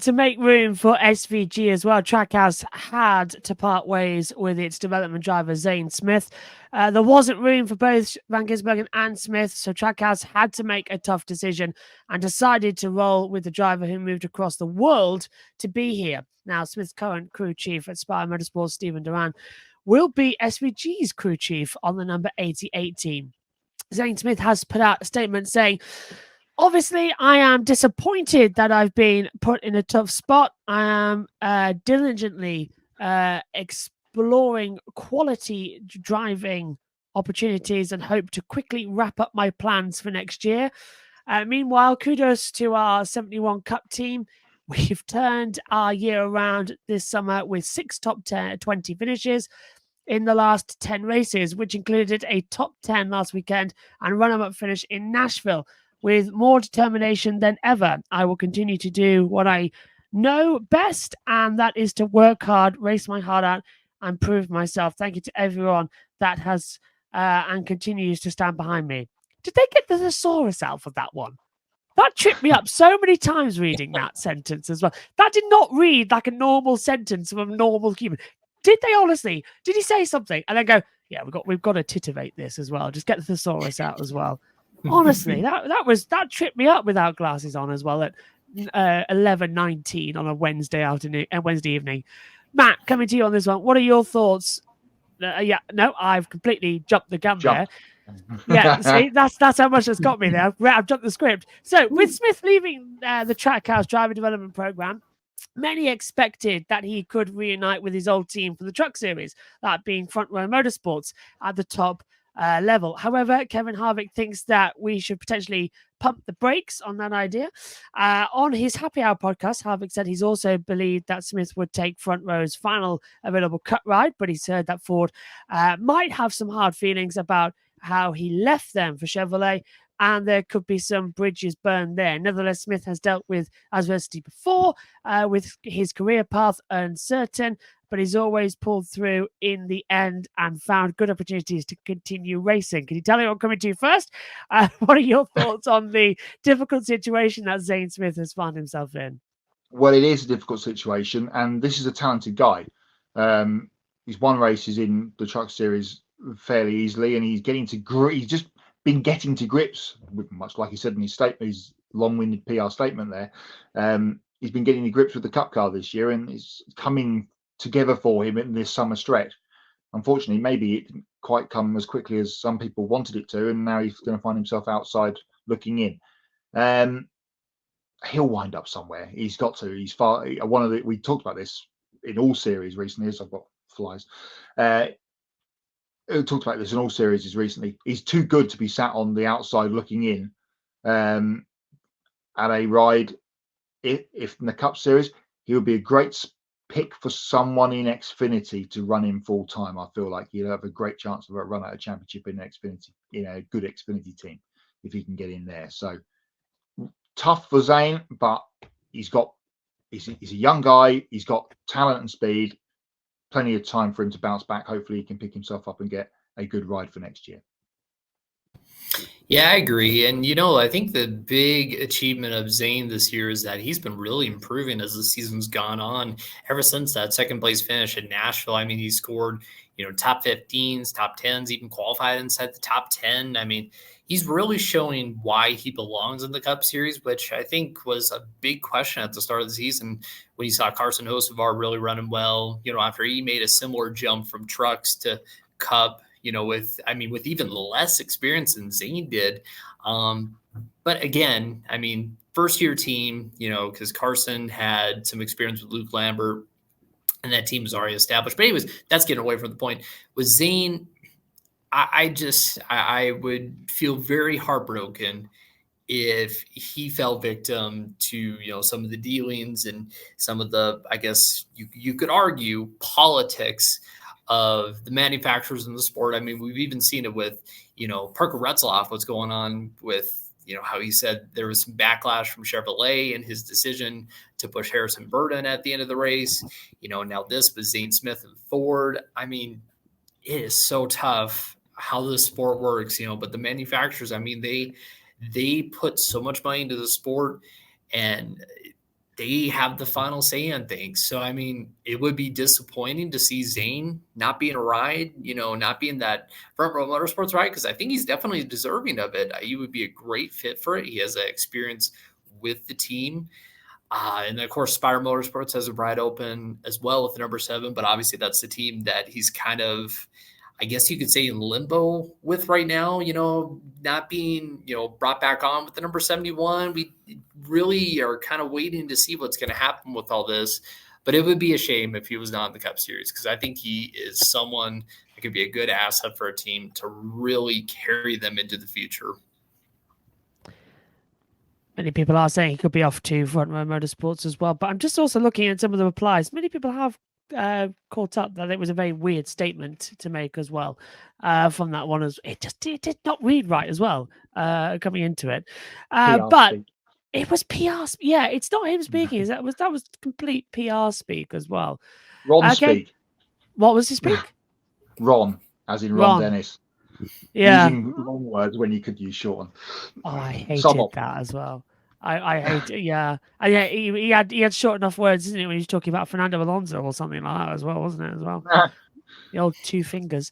To make room for SVG as well, Trackhouse had to part ways with its development driver, Zane Smith. There wasn't room for both Van Gisbergen and Smith, so Trackhouse had to make a tough decision and decided to roll with the driver who moved across the world to be here. Now, Smith's current crew chief at Spire Motorsports, Stephen Duran, will be SVG's crew chief on the number 88 team. Zane Smith has put out a statement saying, obviously, I am disappointed that I've been put in a tough spot. I am diligently exploring quality driving opportunities and hope to quickly wrap up my plans for next year. Meanwhile, kudos to our 71 Cup team. We've turned our year around this summer with 6 top 20 finishes in the last 10 races, which included a top 10 last weekend and run-up finish in Nashville. With more determination than ever, I will continue to do what I know best, and that is to work hard, race my heart out, and prove myself. Thank you to everyone that has and continues to stand behind me. Did they get the thesaurus out for that one? That tripped me up so many times reading that sentence as well. That did not read like a normal sentence from a normal human. Did they honestly? Did he say something and then go, yeah, we've got to titivate this as well. Just get the thesaurus out as well. Honestly, that tripped me up without glasses on as well at 11:19 on a Wednesday evening. Matt, coming to you on this one. What are your thoughts? I've completely jumped the gun there. Yeah, see, that's how much that's got me there. I've jumped the script. So, with Smith leaving the Trackhouse driver development program, many expected that he could reunite with his old team from the Truck Series, that being Front Row Motorsports at the top level. However, Kevin Harvick thinks that we should potentially pump the brakes on that idea. On his Happy Hour podcast, Harvick said he's also believed that Smith would take Front Row's final available cut ride, but he's heard that Ford might have some hard feelings about how he left them for Chevrolet, and there could be some bridges burned there. Nevertheless, Smith has dealt with adversity before, with his career path uncertain, but he's always pulled through in the end and found good opportunities to continue racing. Can you tell me what I'm coming to first? What are your thoughts on the difficult situation that Zane Smith has found himself in? Well, it is a difficult situation, and this is a talented guy. He's won races in the Truck Series fairly easily, and he's just been getting to grips with, much like he said in his statement, his long-winded PR statement there. He's been getting to grips with the Cup car this year, and it's coming together for him in this summer stretch. Unfortunately, maybe it didn't quite come as quickly as some people wanted it to, and now he's going to find himself outside looking in. He'll wind up somewhere. He's got to. He's far. We talked about this in all series recently. As I've got flies. Talked about this in all series recently. He's too good to be sat on the outside looking in at a ride. If in the Cup Series, he would be a great pick for someone in Xfinity to run him full time. I feel like he'll have a great chance of a run at a championship in Xfinity, a good Xfinity team, if he can get in there. So tough for Zane, but he's a young guy. He's got talent and speed. Plenty of time for him to bounce back. Hopefully he can pick himself up and get a good ride for next year. Yeah, I agree. And, I think the big achievement of Zane this year is that he's been really improving as the season's gone on. Ever since that second place finish in Nashville, I mean, he scored, top 15s, top 10s, even qualified inside the top 10. I mean, he's really showing why he belongs in the Cup Series, which I think was a big question at the start of the season when you saw Carson Hocevar really running well, after he made a similar jump from trucks to Cup, with even less experience than Zane did. But again, first year team, because Carson had some experience with Luke Lambert and that team was already established. But anyways, that's getting away from the point. With Zane, I would feel very heartbroken if he fell victim to, some of the dealings and some of the, I guess you could argue, politics of the manufacturers in the sport. I mean, we've even seen it with, Parker Retzlaff, what's going on with, how he said there was some backlash from Chevrolet and his decision to push Harrison Burton at the end of the race. Now this with Zane Smith and Ford. I mean, it is so tough how this sport works, but the manufacturers, they put so much money into the sport, and they have the final say on things. So, I mean, it would be disappointing to see Zane not be in a ride, not be in that front row motorsports ride, because I think he's definitely deserving of it. He would be a great fit for it. He has that experience with the team. And of course, Spire Motorsports has a ride open as well with the number 7, but obviously that's the team that he's kind of, I guess you could say, in limbo with right now, not being, brought back on with the number 71. We really are kind of waiting to see what's going to happen with all this, but it would be a shame if he was not in the Cup Series, because I think he is someone that could be a good asset for a team to really carry them into the future. Many people are saying he could be off to Front Row Motorsports as well. But I'm just also looking at some of the replies. Many people have caught up that it was a very weird statement to make as well from that one. It did not read right as well coming into it. But speak. It was PR. Yeah, it's not him speaking. That was complete PR speak as well. Ron speak. What was his speak? Ron, as in Ron Dennis. Yeah. Using long words when you could use short ones. Oh, I hated that as well. I hate it. Yeah. And yeah, he had short enough words, isn't it, when he was talking about Fernando Alonso or something like that as well, wasn't it? As well. The old 2 fingers.